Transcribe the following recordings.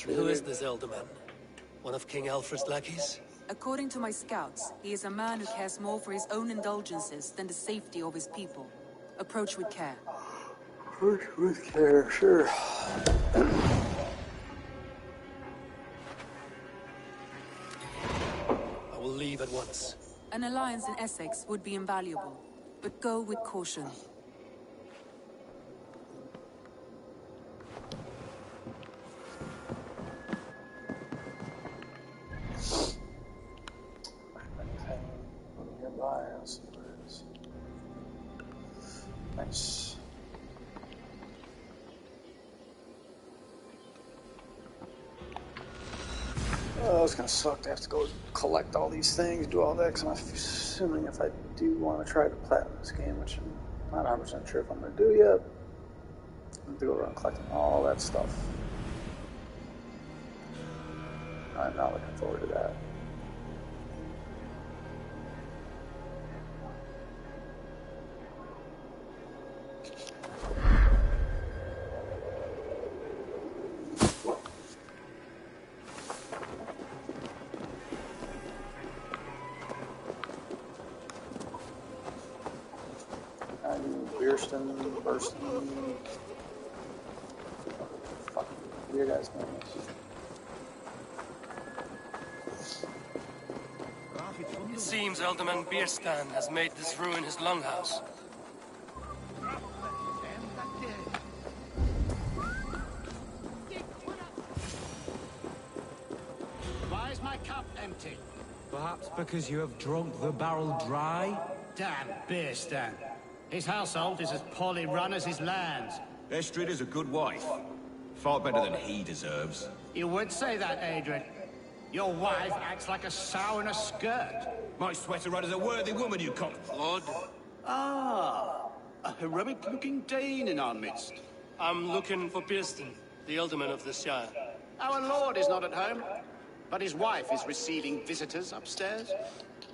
Who is this elder man? One of King Alfred's lackeys? According to my scouts, he is a man who cares more for his own indulgences than the safety of his people. Approach with care. Approach with care, sure. I will leave at once. An alliance in Essex would be invaluable, but go with caution. Nearby, I'll see where it is. Nice. Oh, it's gonna suck to have to go collect all these things, do all that, because I'm assuming if I do want to try to platinum this game, which I'm not 100% sure if I'm gonna do yet, I'm gonna go around collecting all that stuff. I'm not looking forward to that. Burston. Fuck. Your guy's name is. It seems Alderman Bierstan has made this ruin his longhouse. Why is my cup empty? Perhaps because you have drunk the barrel dry? Damn Bierstan. His household is as poorly run as his lands. Estrid is a good wife. Far better than he deserves. You would say that, Adrian. Your wife acts like a sow in a skirt. My sweater run is a worthy woman, you cock... Lord? Ah, a heroic-looking Dane in our midst. I'm looking for Bierstan, the alderman of this shire. Our lord is not at home, but his wife is receiving visitors upstairs,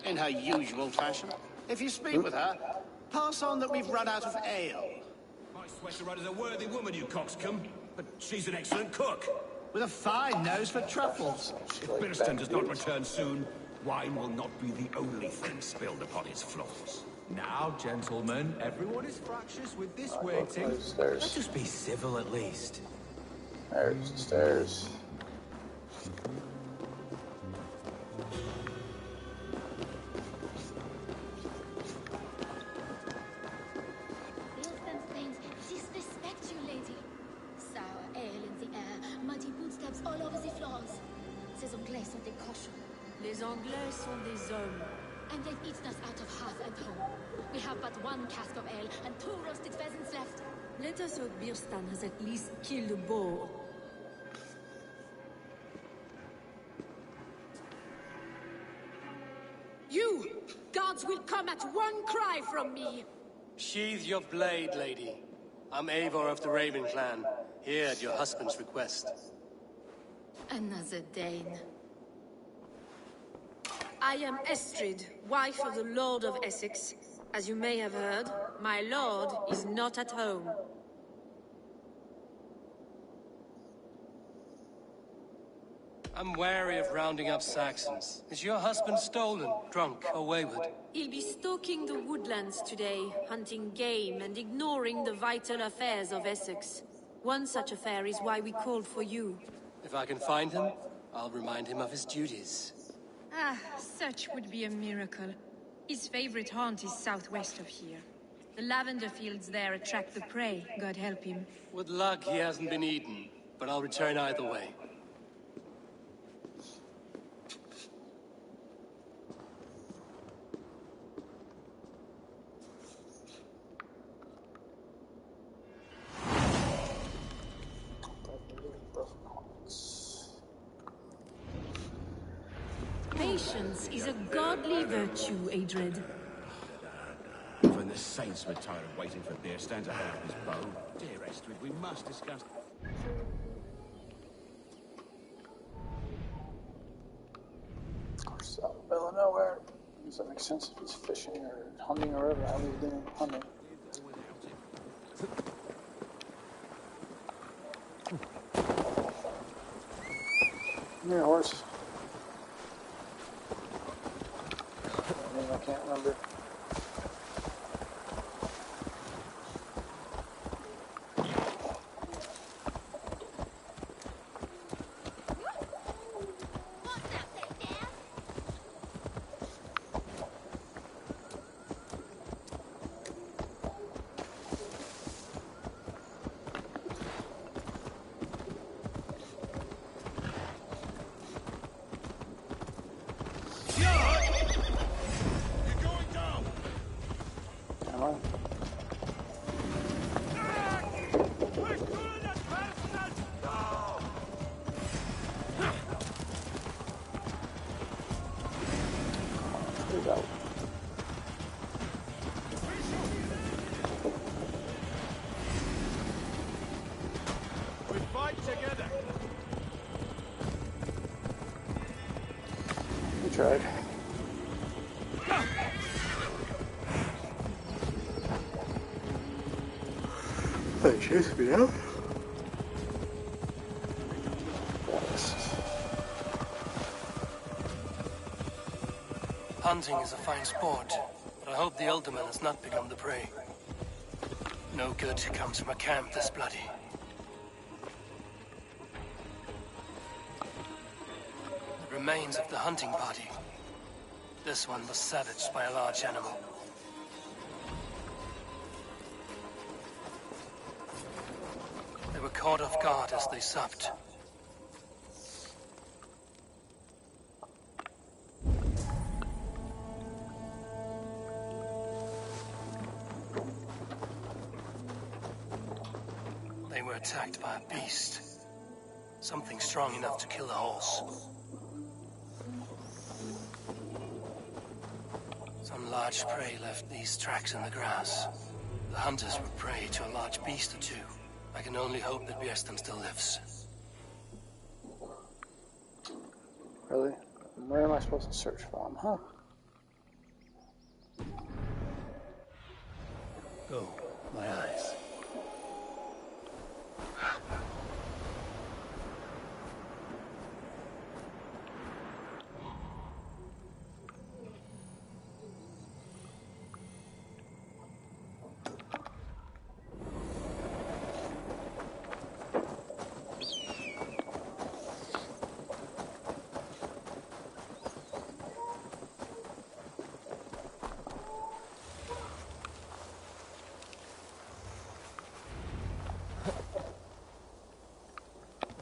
in her usual fashion. If you speak with her, pass on that we've run out of ale. My sweater run is a worthy woman, you coxcomb. But she's an excellent cook. With a fine nose for truffles. If Bierstan does not return soon, wine will not be the only thing spilled upon his floors. Now, gentlemen, everyone is fractious with this waiting. Let's just be civil at least. There's the stairs. Les Anglais sont des hommes. And they've eaten us out of hearth and home. We have but one cask of ale and 2 roasted pheasants left. Let us hope Bierstan has at least killed a boar. You! Guards will come at one cry from me! Sheathe your blade, lady. I'm Eivor of the Raven clan, here at your husband's request. Another Dane. I am Estrid, wife of the Lord of Essex. As you may have heard, my lord is not at home. I'm wary of rounding up Saxons. Is your husband stolen, drunk, or wayward? He'll be stalking the woodlands today, hunting game and ignoring the vital affairs of Essex. One such affair is why we called for you. If I can find him, I'll remind him of his duties. Ah, such would be a miracle. His favorite haunt is southwest of here. The lavender fields there attract the prey, God help him. With luck, he hasn't been eaten, but I'll return either way. Patience is a godly virtue, Adred. Even the saints were tired of waiting for Bierstan to hang up his bow. Dear Estrid, we must discuss... Of course, out in the middle of nowhere. Does that make sense if he's fishing or hunting or whatever? How he's doing hunting. Yeah, horse. I can't remember. Tried. They chased me out. Hunting is a fine sport, but I hope the alderman has not become the prey. No good comes from a camp this bloody. The remains of the hunting party. This one was savaged by a large animal. They were caught off guard as they supped. They were attacked by a beast. Something strong enough to kill a horse. Some large prey left these tracks in the grass. The hunters were prey to a large beast or two. I can only hope that Björnstam still lives. Really? Where am I supposed to search for him, huh? Oh, my eyes.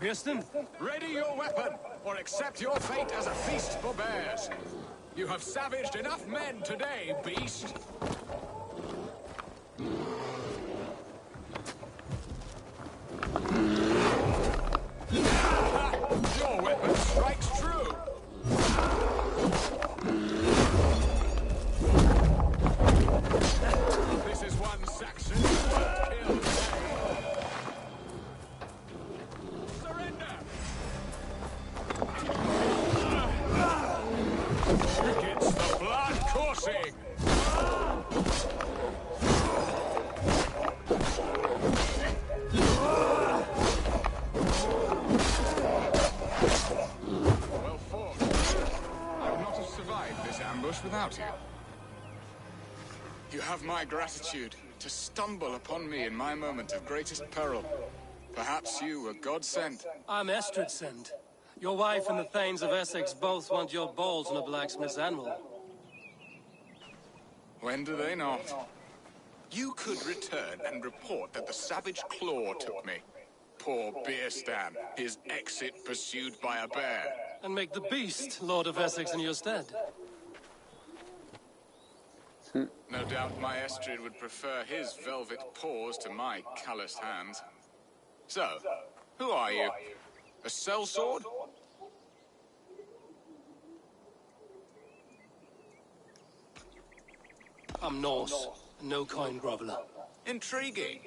Björnstam? Ready your weapon, or accept your fate as a feast for bears. You have savaged enough men today, beast. Your weapon strikes true. This is one Saxon killed. Surrender! Gets the blood coursing! Well fought. I would not have survived this ambush without you. You have my gratitude to stumble upon me in my moment of greatest peril. Perhaps you were God sent. I'm Estrid sent. Your wife and the Thanes of Essex both want your balls on a blacksmith's anvil. When do they not? You could return and report that the savage claw took me. Poor Björnstam, his exit pursued by a bear. And make the beast Lord of Essex in your stead. No doubt my Estrid would prefer his velvet paws to my calloused hands. So, who are you? A sellsword? I'm Norse, no coin groveler. Intriguing.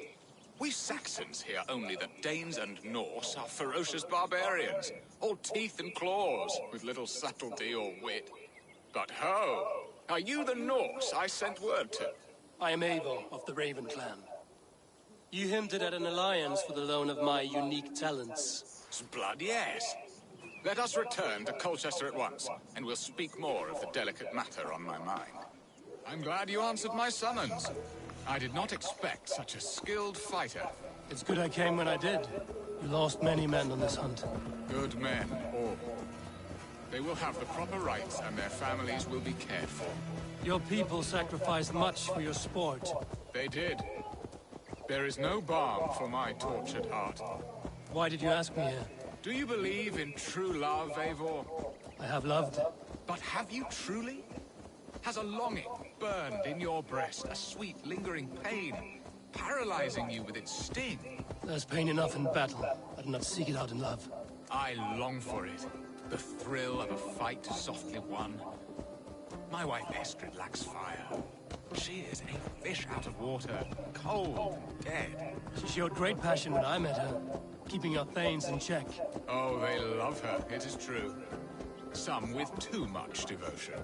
We Saxons hear only that Danes and Norse are ferocious barbarians, all teeth and claws, with little subtlety or wit. But ho! Are you the Norse I sent word to? I am Eivor of the Raven clan. You hinted at an alliance for the loan of my unique talents. Blood, yes. Let us return to Colchester at once, and we'll speak more of the delicate matter on my mind. I'm glad you answered my summons. I did not expect such a skilled fighter. It's good I came when I did. You lost many men on this hunt. Good men, all. They will have the proper rights, and their families will be cared for. Your people sacrificed much for your sport. They did. There is no balm for my tortured heart. Why did you ask me here? Do you believe in true love, Eivor? I have loved. But have you truly? Has a longing burned in your breast, a sweet, lingering pain, paralyzing you with its sting? There's pain enough in battle. I do not seek it out in love. I long for it. The thrill of a fight softly won. My wife Estrid lacks fire. She is a fish out of water, cold and dead. She showed great passion when I met her, keeping our thanes in check. Oh, they love her, it is true. Some with too much devotion.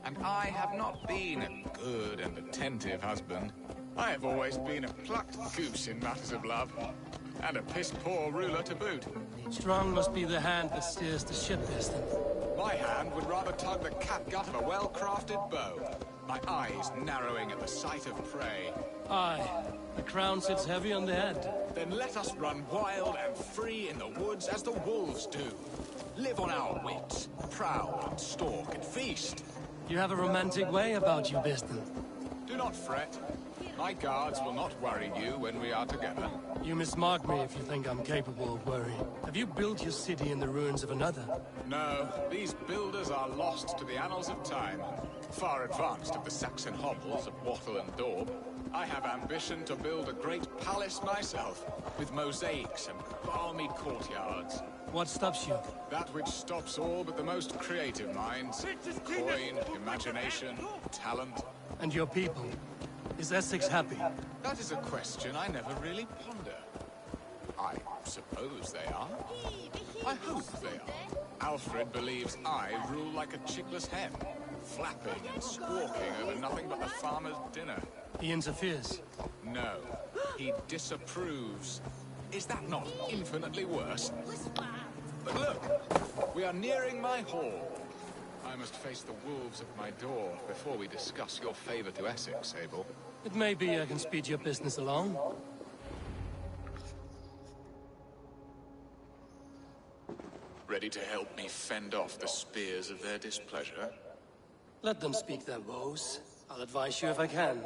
And I have not been a good and attentive husband. I have always been a plucked goose in matters of love. And a piss-poor ruler to boot. Strong must be the hand that steers the ship, Eston. My hand would rather tug the catgut of a well-crafted bow. My eyes narrowing at the sight of prey. Aye, the crown sits heavy on the head. Then let us run wild and free in the woods as the wolves do. Live on our wits, prowl and stalk and feast. You have a romantic way about you, Biston. Do not fret. My guards will not worry you when we are together. You mismark me if you think I'm capable of worry. Have you built your city in the ruins of another? No, these builders are lost to the annals of time. Far advanced of the Saxon hovels of Wattle and Daub. I have ambition to build a great palace myself, with mosaics and balmy courtyards. What stops you? That which stops all but the most creative minds. Coin, imagination, talent. And your people? Is Essex happy? That is a question I never really ponder. I suppose they are. I hope they are. Alfred believes I rule like a chickless hen, flapping and squawking over nothing but the farmer's dinner. He interferes? No, he disapproves. Is that not infinitely worse? But look, we are nearing my hall. I must face the wolves at my door before we discuss your favor to Essex, Eivor. It may be I can speed your business along. Ready to help me fend off the spears of their displeasure? Let them speak their woes. I'll advise you if I can.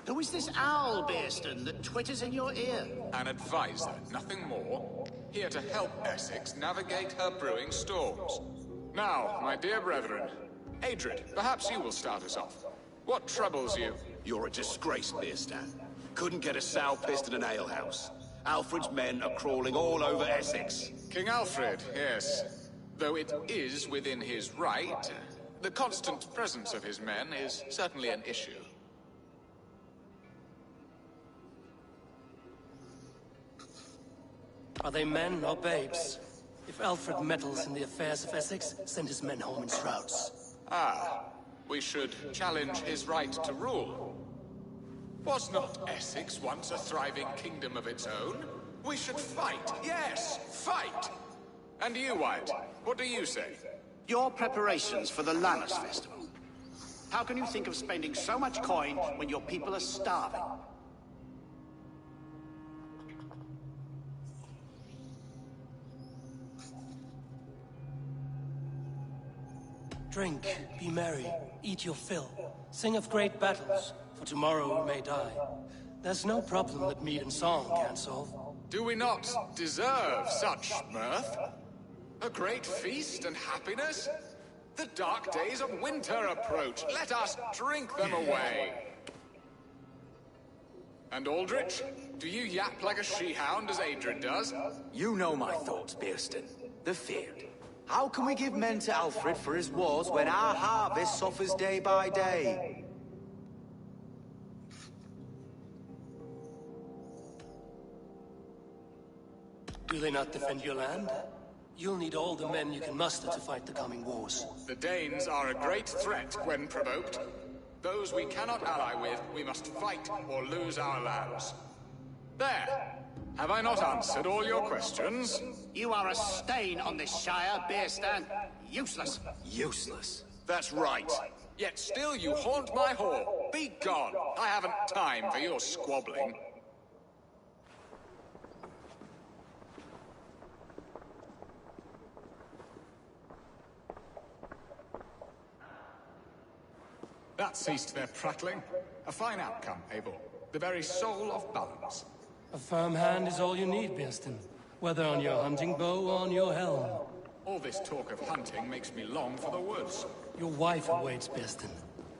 Who is this owl, Bearston, that twitters in your ear? An advisor, nothing more. Here to help Essex navigate her brewing storms. Now, my dear brethren, Adrid, perhaps you will start us off. What troubles you? You're a disgrace, Beerstan. Couldn't get a sow pissed in an alehouse. Alfred's men are crawling all over Essex. King Alfred, yes. Though it is within his right, the constant presence of his men is certainly an issue. Are they men or babes? If Alfred meddles in the affairs of Essex, send his men home in shrouds. Ah, we should challenge his right to rule. Was not Essex once a thriving kingdom of its own? We should fight, yes, fight! And you, Wyatt, what do you say? Your preparations for the Lannis Festival. How can you think of spending so much coin when your people are starving? Drink, be merry, eat your fill. Sing of great battles, for tomorrow we may die. There's no problem that meat and song can't solve. Do we not deserve such mirth? A great feast and happiness? The dark days of winter approach. Let us drink them away. And Aldrich, do you yap like a she-hound as Adrian does? You know my thoughts, Bearston. The field. How can we give men to Alfred for his wars when our harvest suffers day by day? Do they not defend your land? You'll need all the men you can muster to fight the coming wars. The Danes are a great threat when provoked. Those we cannot ally with, we must fight or lose our lands. There! Have I not answered all your questions? You are a stain on this Shire, Beerstan. Useless. Useless. That's right. Yet still you haunt my hall. Be gone. I haven't time for your squabbling. That ceased their prattling. A fine outcome, Eivor. The very soul of balance. A firm hand is all you need, Beerstan. Whether on your hunting bow or on your helm. All this talk of hunting makes me long for the woods. Your wife awaits, Beerstan.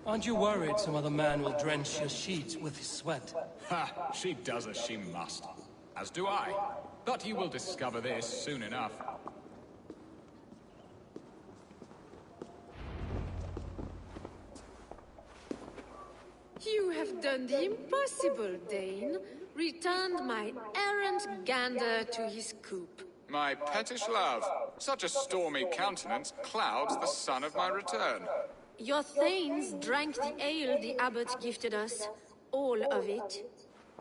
Aren't you worried some other man will drench your sheets with his sweat? Ha! She does as she must. As do I. But you will discover this soon enough. You have done the impossible, Dane. Returned my errant gander to his coop. My pettish love. Such a stormy countenance clouds the sun of my return. Your thanes drank the ale the abbot gifted us. All of it.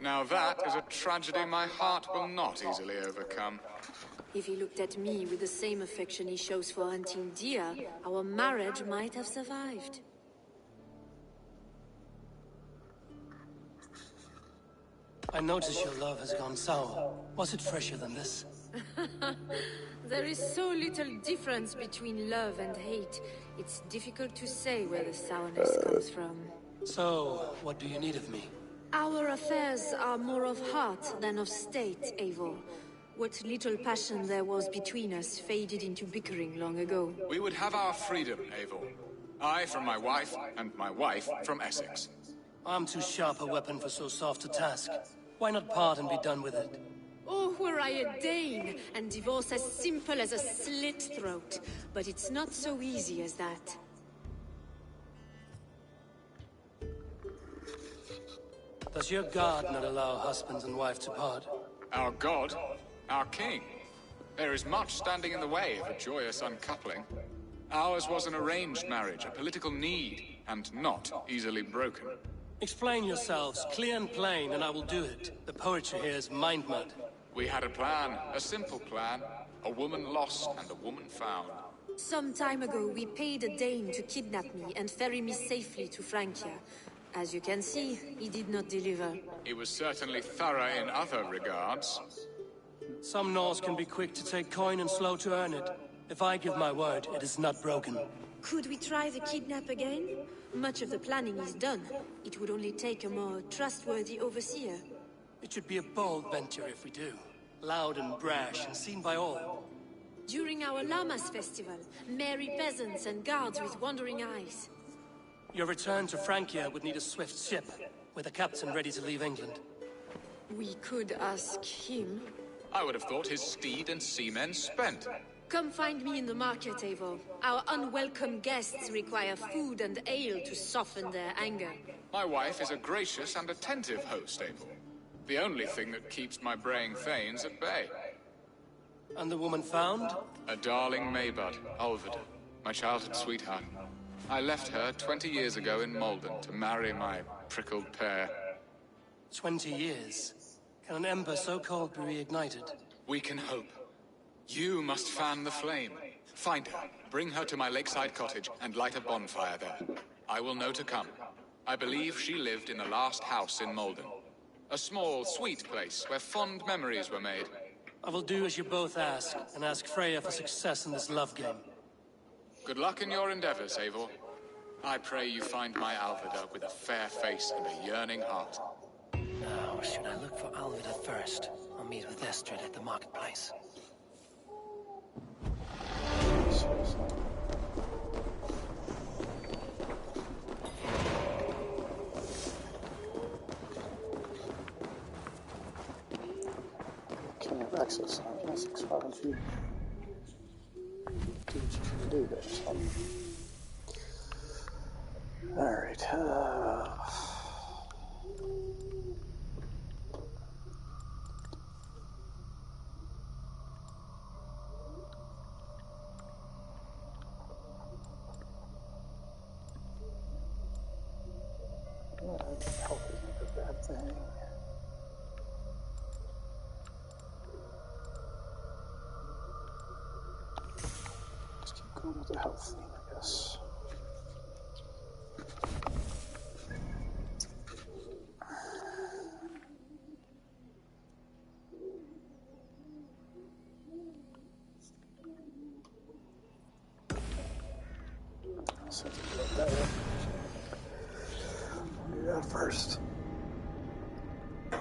Now that is a tragedy my heart will not easily overcome. If he looked at me with the same affection he shows for hunting deer, our marriage might have survived. I notice your love has gone sour. Was it fresher than this? There is so little difference between love and hate. It's difficult to say where the sourness comes from. So, what do you need of me? Our affairs are more of heart than of state, Eivor. What little passion there was between us faded into bickering long ago. We would have our freedom, Eivor. I from my wife, and my wife from Essex. I'm too sharp a weapon for so soft a task. Why not part and be done with it? Oh, were I a Dane, and divorce as simple as a slit throat. But it's not so easy as that. Does your god not allow husbands and wife to part? Our god? Our king? There is much standing in the way of a joyous uncoupling. Ours was an arranged marriage, a political need, and not easily broken. Explain yourselves, clear and plain, and I will do it. The poetry here is mind mud. We had a plan, a simple plan. A woman lost and a woman found. Some time ago, we paid a Dane to kidnap me and ferry me safely to Francia. As you can see, he did not deliver. He was certainly thorough in other regards. Some Norse can be quick to take coin and slow to earn it. If I give my word, it is not broken. Could we try the kidnap again? Much of the planning is done. It would only take a more trustworthy overseer. It should be a bold venture if we do. Loud and brash and seen by all. During our Llamas festival, merry peasants and guards with wandering eyes. Your return to Francia would need a swift ship, with a captain ready to leave England. We could ask him. I would have thought his steed and seamen spent. Come find me in the market, Eivor. Our unwelcome guests require food and ale to soften their anger. My wife is a gracious and attentive host, Eivor. The only thing that keeps my braying thanes at bay. And the woman found? A darling Maybud, Ulvida, my childhood sweetheart. I left her 20 years ago in Malden to marry my prickled pear. 20 years? Can an ember so cold be reignited? We can hope. You must fan the flame. Find her, bring her to my lakeside cottage, and light a bonfire there. I will know to come. I believe she lived in the last house in Malden. A small, sweet place where fond memories were made. I will do as you both ask, and ask Freya for success in this love game. Good luck in your endeavors, Eivor. I pray you find my Alvida with a fair face and a yearning heart. Now, should I look for Alvida first? I'll meet with Estrid at the marketplace. Can't have access on Essex. Why don't you do what you can do there, son? Alright, help isn't a bad thing. With the health thing, I guess. So that way. Do that first. Will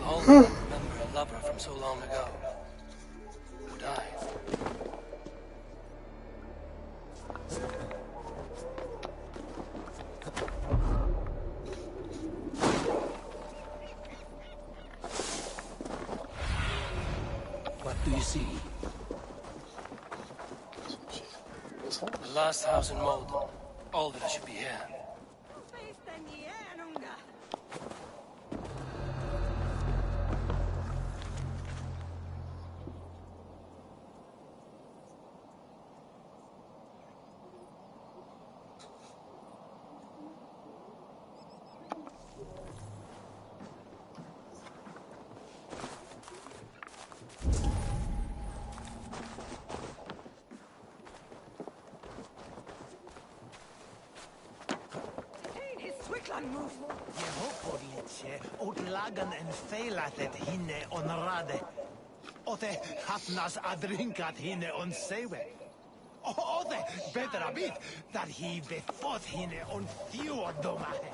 all men remember a lover from so long ago? Would I? What do you see? The last house in Malden. All that should be here. Lagan en feilatet hinne on rade. Ote hafnas adrinkat hinne on sewe. Ote better a bit that he befought hinne on fjordomahe.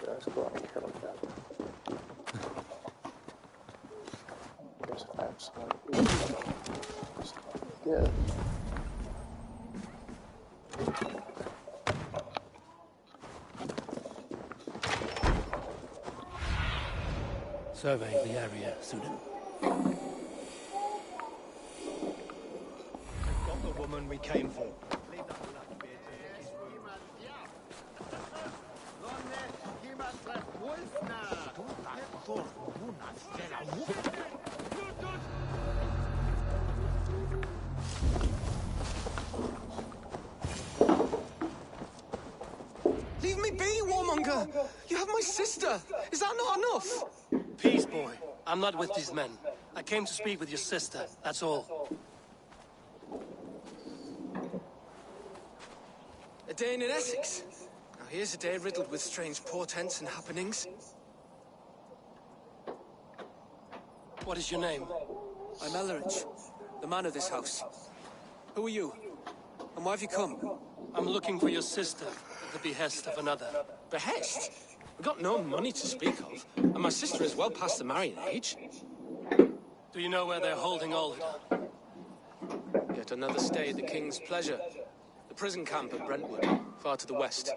Let's go out and care like that. I guess I have some good. Survey the area, Sudan. Got the woman we came for. Leave me be, warmonger! You have my sister! Is that not enough? Peace, boy. I'm not with these men. I came to speak with your sister, that's all. A day in Essex. Now here's a day riddled with strange portents and happenings. What is your name? I'm Elleridge, the man of this house. Who are you? And why have you come? I'm looking for your sister at the behest of another. Behest? We've got no money to speak of, and my sister is well past the marrying age. Do you know where they're holding Alder? Yet another stay at the King's pleasure. The prison camp at Brentwood, far to the west.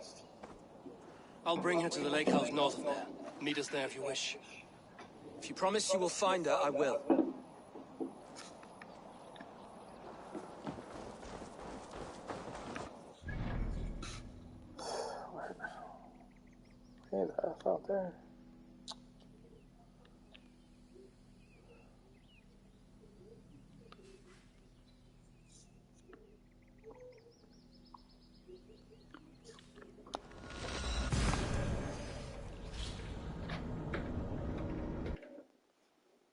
I'll bring her to the lake house north of there. Meet us there if you wish. If you promise you will find her, I will. Okay, that's out there.